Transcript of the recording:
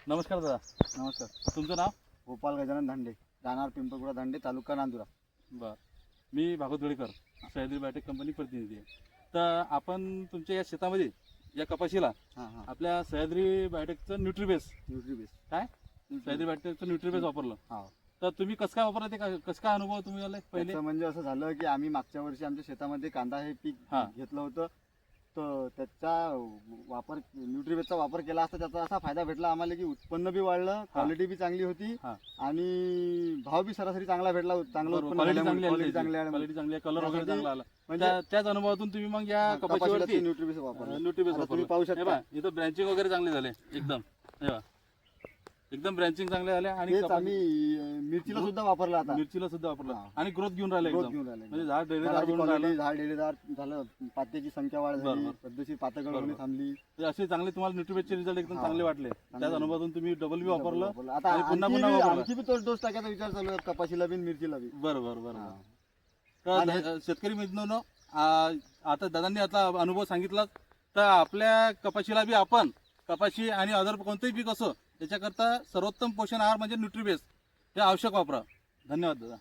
नमस्कार दादा. नमस्कार. तुमचं नाव? गोपाल गजानन धांडे, राहणार पिंपळगुडा धांडे, तालुका नांदुरा. बरं. मी भागवत गडेकर, सह्याद्री बायोटेक कंपनी प्रतिनिधी आहे. तर आपण तुमच्या या शेतामध्ये या कपाशीला हां हां. आपल्या सह्याद्री बायोटेकचं न्यूट्रीबेस न्यूट्रीबेस. काय सह्याद्री बायोटेकचं न्यूट्रीबेस वापरलं. हां. तर तुम्ही कसं काय वापरलं ते कसं काय अनुभव तुम्ही आले पहिले? त्याचं म्हणजे असं झालं की आम्ही मागच्या वर्षी आमच्या शेतामध्ये कांदा हे पीक हां. घेतलं होतं. तर त्याचा वापर न्यूट्रीबेसचा वापर केला असता त्याचा असा फायदा भेटला आम्हाला की उत्पन्न बी वाढलं, क्वालिटी बी चांगली होती हां. आणि भाव बी सरासरी चांगला भेटला. चांगलं उत्पन्न क्वालिटी झाल्यामुळे, चांगली आली, quality चांगली आल्यामुळे. क्वालिटी चांगली आहे, कलर वगैरे त्यासाठी चांगला आला. म्हणजे त्याच अनुभवातून तुम्ही मग या कपाशीवरती न्यूट्रीबेस वापरलं. न्यूट्रीबेस आता वापरलं. तुम्ही पाहू हे शकता. बघा, इथं ब्रँचिंग वगैरे चांगले झाले एकदम. हे बघा, एकदम ब्रँचिंग चांगले झाले आणि तेच आम्ही मिरचीला सुद्धा वापरलं आता. मिरचीला सुद्धा वापरलं हां. आणि ग्रोथ घेऊन राहिले ग्रोथ एकदम. घेऊन राहिले. म्हणजे झाड डेरेदार झाडाची बनून राहिलं. quality, झाड डेरेदार झालं, पात्याची संख्या वाढ झाली, बरोबर. पद्धतशीर पातगळ होणे बरोबर. थांबली. तर असे चांगले तुम्हाला न्यूट्रीबेसचे रिझल्ट एकदम हां. चांगले वाटले. त्याच अनुभवातून तुम्ही डबल बी वापरलं आता आणि पुन्हा पुन्हा वापरलं. आणखी बी तोच डोस टाकायचा विचार चालू आहे कपाशीला बी मिरचीला बी. बरोबर बरोबर. हां. तर शेतकरी मित्रांनो, आता दादांनी आता अनुभव सांगितला. तर आपल्या कपाशीला बी आपण कपाशी आणि अदर कोणतंही पीक असो त्याच्याकरता सर्वोत्तम पोषण आहार म्हणजे न्यूट्रीबेस हे आवश्यक वापरा. धन्यवाद दादा.